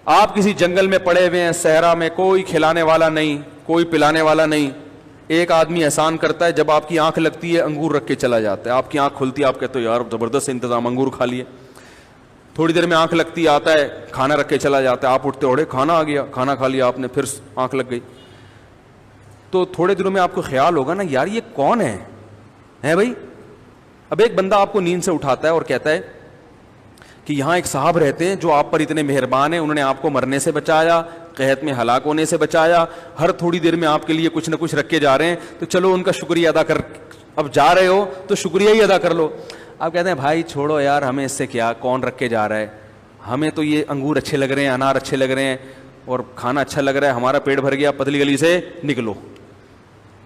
آپ کسی جنگل میں پڑے ہوئے ہیں, صحرا میں, کوئی کھلانے والا نہیں, کوئی پلانے والا نہیں. ایک آدمی احسان کرتا ہے, جب آپ کی آنکھ لگتی ہے انگور رکھ کے چلا جاتا ہے. آپ کی آنکھ کھلتی ہے, آپ کہتے ہو یار زبردست انتظام, انگور کھا لیے. تھوڑی دیر میں آنکھ لگتی آتا ہے, کھانا رکھ کے چلا جاتا ہے. آپ اٹھتے اڑے, کھانا آ گیا, کھانا کھا لیا آپ نے, پھر آنکھ لگ گئی. تو تھوڑے دنوں میں آپ کو خیال ہوگا نا, یار یہ کون ہے بھائی. اب ایک بندہ آپ کو نیند سے اٹھاتا ہے اور کہتا ہے کہ یہاں ایک صاحب رہتے ہیں جو آپ پر اتنے مہربان ہیں, انہوں نے آپ کو مرنے سے بچایا, قحط میں ہلاک ہونے سے بچایا, ہر تھوڑی دیر میں آپ کے لیے کچھ نہ کچھ رکھ کے جا رہے ہیں, تو چلو ان کا شکریہ ادا کر. اب جا رہے ہو تو شکریہ ہی ادا کر لو. آپ کہتے ہیں بھائی چھوڑو یار, ہمیں اس سے کیا, کون رکھ کے جا رہا ہے, ہمیں تو یہ انگور اچھے لگ رہے ہیں, انار اچھے لگ رہے ہیں, اور کھانا اچھا لگ رہا ہے, ہمارا پیٹ بھر گیا, پتلی گلی سے نکلو.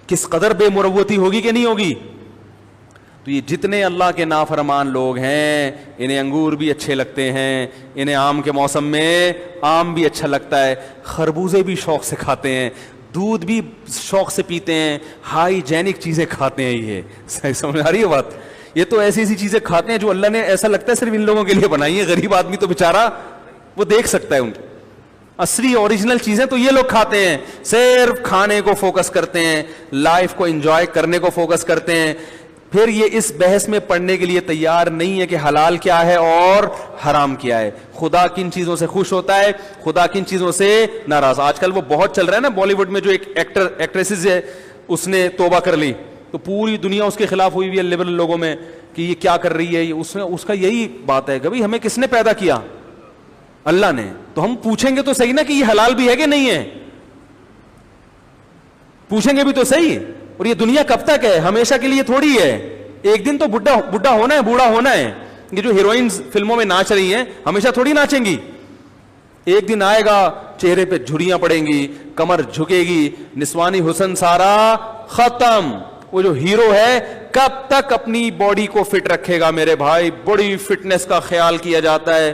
کس قدر بے مروتی ہوگی کہ نہیں ہوگی. تو یہ جتنے اللہ کے نافرمان لوگ ہیں, انہیں انگور بھی اچھے لگتے ہیں, انہیں آم کے موسم میں آم بھی اچھا لگتا ہے, خربوزے بھی شوق سے کھاتے ہیں, دودھ بھی شوق سے پیتے ہیں, ہائیجینک چیزیں کھاتے ہیں. یہ صحیح سمجھ آ رہی ہے بات. یہ تو ایسی ایسی چیزیں کھاتے ہیں جو اللہ نے ایسا لگتا ہے صرف ان لوگوں کے لیے بنائی ہے. غریب آدمی تو بیچارہ وہ دیکھ سکتا ہے ان کی اصلی اوریجنل چیزیں تو یہ لوگ کھاتے ہیں. صرف کھانے کو فوکس کرتے ہیں, لائف کو انجوائے کرنے کو فوکس کرتے ہیں. پھر یہ اس بحث میں پڑھنے کے لیے تیار نہیں ہے کہ حلال کیا ہے اور حرام کیا ہے, خدا کن چیزوں سے خوش ہوتا ہے, خدا کن چیزوں سے ناراض. آج کل وہ بہت چل رہا ہے نا بالی ووڈ میں, جو ایک ایکٹریسز ہے اس نے توبہ کر لی تو پوری دنیا اس کے خلاف ہوئی ہوئی ہے لبرل لوگوں میں کہ یہ کیا کر رہی ہے. اس کا یہی بات ہے کہ بھائی ہمیں کس نے پیدا کیا, اللہ نے. تو ہم پوچھیں گے تو صحیح نا کہ یہ حلال بھی ہے کہ نہیں ہے, پوچھیں گے بھی تو صحیح. اور یہ دنیا کب تک ہے, ہمیشہ کے لیے تھوڑی ہے. ایک دن تو بڈھا ہونا ہے, بوڑھا ہونا ہے. یہ جو ہیروئنز فلموں میں ناچ رہی ہیں ہمیشہ تھوڑی ناچیں گی. ایک دن آئے گا چہرے پہ جھریاں پڑیں گی, کمر جھکے گی, نسوانی حسن سارا ختم. وہ جو ہیرو ہے کب تک اپنی باڈی کو فٹ رکھے گا میرے بھائی. بڑی فٹنس کا خیال کیا جاتا ہے,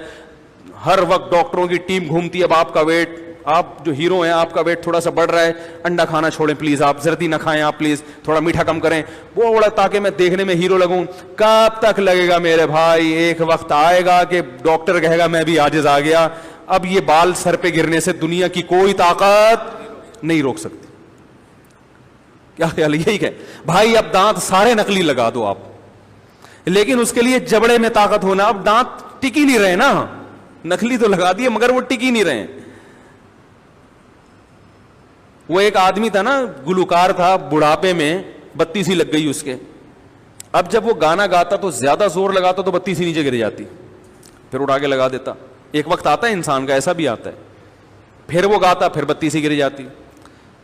ہر وقت ڈاکٹروں کی ٹیم گھومتی ہے. اب آپ کا ویٹ, آپ جو ہیرو ہیں آپ کا ویٹ تھوڑا سا بڑھ رہا ہے, انڈا کھانا چھوڑیں پلیز, آپ زردی نہ کھائیں, آپ پلیز تھوڑا میٹھا کم کریں, وہ بڑا تاکہ میں دیکھنے میں ہیرو لگوں. کب تک لگے گا میرے بھائی. ایک وقت آئے گا کہ ڈاکٹر کہے گا میں بھی عاجز آ گیا, اب یہ بال سر پہ گرنے سے دنیا کی کوئی طاقت نہیں روک سکتی. کیا خیال, یہی کہ بھائی اب دانت سارے نقلی لگا دو آپ, لیکن اس کے لیے جبڑے میں طاقت ہونا. اب دانت ٹک ہی نہیں رہے نا, نقلی تو لگا دیے مگر وہ ٹک ہی نہیں رہے. وہ ایک آدمی تھا نا, گلوکار تھا, بڑھاپے میں بتی سی لگ گئی اس کے. اب جب وہ گانا گاتا تو زیادہ زور لگاتا تو بتی سی نیچے گر جاتی, پھر اڑا کے لگا دیتا. ایک وقت آتا ہے انسان کا, ایسا بھی آتا ہے, پھر وہ گاتا پھر بتی سی گر جاتی.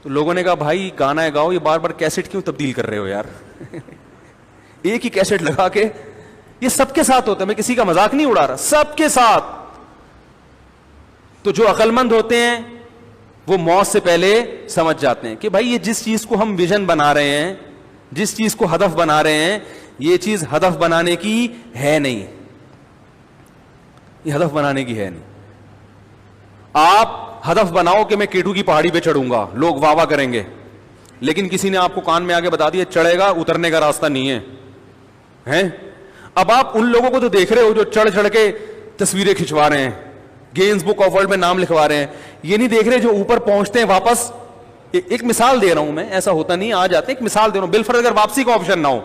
تو لوگوں نے کہا بھائی گانا ہے گاؤ, یہ بار بار کیسٹ کیوں تبدیل کر رہے ہو یار. ایک ہی کیسٹ لگا کے, یہ سب کے ساتھ ہوتا ہے, میں کسی کا مذاق نہیں اڑا رہا, سب کے ساتھ. تو جو عقل مند ہوتے ہیں وہ موت سے پہلے سمجھ جاتے ہیں کہ بھائی یہ جس چیز کو ہم ویژن بنا رہے ہیں, جس چیز کو ہدف بنا رہے ہیں, یہ چیز ہدف بنانے کی ہے نہیں, یہ ہدف بنانے کی ہے نہیں. آپ ہدف بناؤ کہ میں کیٹو کی پہاڑی پہ چڑھوں گا, لوگ واہ واہ کریں گے, لیکن کسی نے آپ کو کان میں آگے بتا دیا چڑھے گا, اترنے کا راستہ نہیں ہے. اب آپ ان لوگوں کو تو دیکھ رہے ہو جو چڑھ چڑھ کے تصویریں کھنچوا رہے ہیں, گینز بک آف ورلڈ میں نام لکھوا رہے ہیں. یہ نہیں دیکھ رہے جو اوپر پہنچتے ہیں واپس. ایک مثال دے رہا ہوں میں, ایسا ہوتا نہیں, آ جاتے, ایک مثال دے رہا ہوں. بالفرض اگر واپسی کا آپشن نہ ہو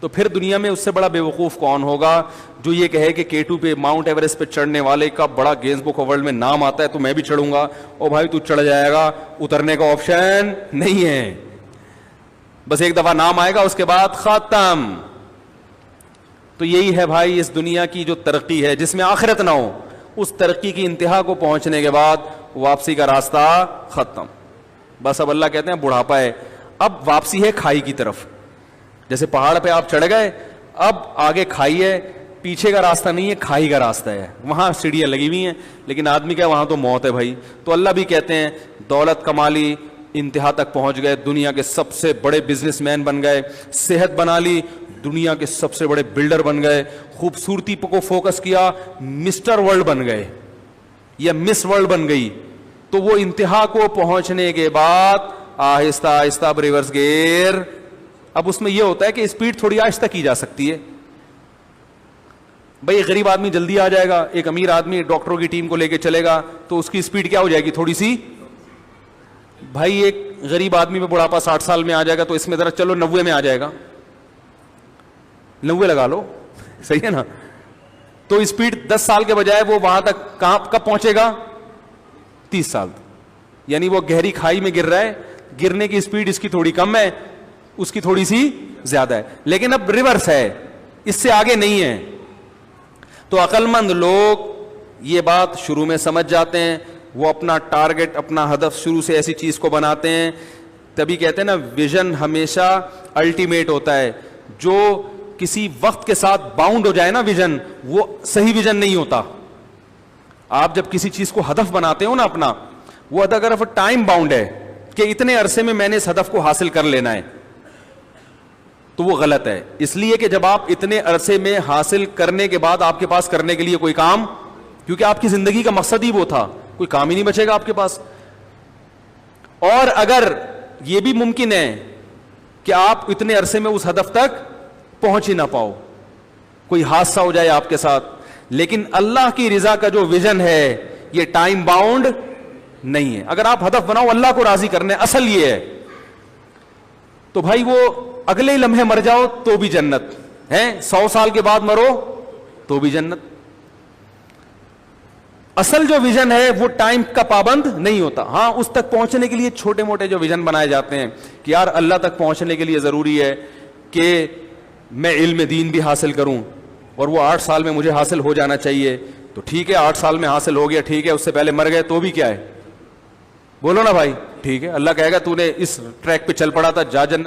تو پھر دنیا میں اس سے بڑا بے وقوف کون ہوگا جو یہ کہے کہ K2 پہ, ماؤنٹ ایوریسٹ پہ چڑھنے والے کا بڑا گینز بک آف ورلڈ میں نام آتا ہے تو میں بھی چڑھوں گا. او بھائی تو چڑھ جائے گا, اترنے کا آپشن نہیں ہے, بس ایک دفعہ نام آئے گا اس کے بعد ختم. تو یہی ہے بھائی اس دنیا کی جو ترقی ہے جس میں آخرت نہ ہو, اس ترقی کی انتہا کو پہنچنے کے بعد واپسی کا راستہ ختم. بس اب اللہ کہتے ہیں بڑھاپا ہے, اب واپسی ہے کھائی کی طرف. جیسے پہاڑ پہ آپ چڑھ گئے, اب آگے کھائی ہے, پیچھے کا راستہ نہیں ہے, کھائی کا راستہ ہے. وہاں سیڑھیاں لگی ہوئی ہیں لیکن آدمی کیا, وہاں تو موت ہے بھائی. تو اللہ بھی کہتے ہیں دولت کما لی, انتہا تک پہنچ گئے, دنیا کے سب سے بڑے بزنس مین بن گئے, صحت بنا لی, دنیا کے سب سے بڑے بلڈر بن گئے, خوبصورتی کو فوکس کیا, مسٹر ورلڈ بن گئے یا مس ورلڈ بن گئی. تو وہ انتہا کو پہنچنے کے بعد آہستہ آہستہ ریورس گیئر. اب اس میں یہ ہوتا ہے کہ اسپیڈ تھوڑی آہستہ کی جا سکتی ہے, بھائی ایک غریب آدمی جلدی آ جائے گا, ایک امیر آدمی ڈاکٹروں کی ٹیم کو لے کے چلے گا تو اس کی اسپیڈ کیا ہو جائے گی, تھوڑی سی. بھائی ایک غریب آدمی میں بڑھاپا 60 سال میں آ جائے گا تو اس میں ذرا چلو 90 میں آ جائے گا, 90 لگا لو, صحیح ہے نا. تو اسپیڈ 10 سال کے بجائے وہ وہاں تک کب پہنچے گا, 30 سال. یعنی وہ گہری کھائی میں گر رہا ہے, گرنے کی اسپیڈ اس کی تھوڑی کم ہے, اس کی تھوڑی سی زیادہ ہے, لیکن اب ریورس ہے, اس سے آگے نہیں ہے. تو عقل مند لوگ یہ بات شروع میں سمجھ جاتے ہیں, وہ اپنا ٹارگٹ, اپنا ہدف شروع سے ایسی چیز کو بناتے ہیں. تبھی کہتے ہیں نا ویژن ہمیشہ الٹیمیٹ ہوتا ہے. جو کسی وقت کے ساتھ باؤنڈ ہو جائے نا ویژن, وہ صحیح ویژن نہیں ہوتا. آپ جب کسی چیز کو ہدف بناتے ہو نا اپنا, وہ اگر ٹائم باؤنڈ ہے کہ اتنے عرصے میں میں نے اس ہدف کو حاصل کر لینا ہے, تو وہ غلط ہے. اس لیے کہ جب آپ اتنے عرصے میں حاصل کرنے کے بعد آپ کے پاس کرنے کے لیے کوئی کام, کیونکہ آپ کی زندگی کا مقصد ہی وہ تھا, کوئی کام ہی نہیں بچے گا آپ کے پاس. اور اگر یہ بھی ممکن ہے کہ آپ اتنے عرصے میں اس ہدف تک پہنچ ہی نہ پاؤ, کوئی حادثہ ہو جائے آپ کے ساتھ, لیکن اللہ کی رضا کا جو ویژن ہے یہ ٹائم باؤنڈ نہیں ہے. اگر آپ ہدف بناؤ اللہ کو راضی کرنے, اصل یہ ہے, تو بھائی وہ اگلے ہی لمحے مر جاؤ تو بھی جنت ہے, 100 سال کے بعد مرو تو بھی جنت. اصل جو ویژن ہے وہ ٹائم کا پابند نہیں ہوتا. ہاں اس تک پہنچنے کے لیے چھوٹے موٹے جو ویژن بنائے جاتے ہیں کہ یار اللہ تک پہنچنے کے لیے ضروری ہے کہ میں علم دین بھی حاصل کروں, اور وہ 8 سال میں مجھے حاصل ہو جانا چاہیے. تو ٹھیک ہے 8 سال میں حاصل ہو گیا, ٹھیک ہے, اس سے پہلے مر گئے تو بھی کیا ہے, بولو نا بھائی, ٹھیک ہے, اللہ کہے گا تو نے اس ٹریک پہ چل پڑا تھا, جا جنت.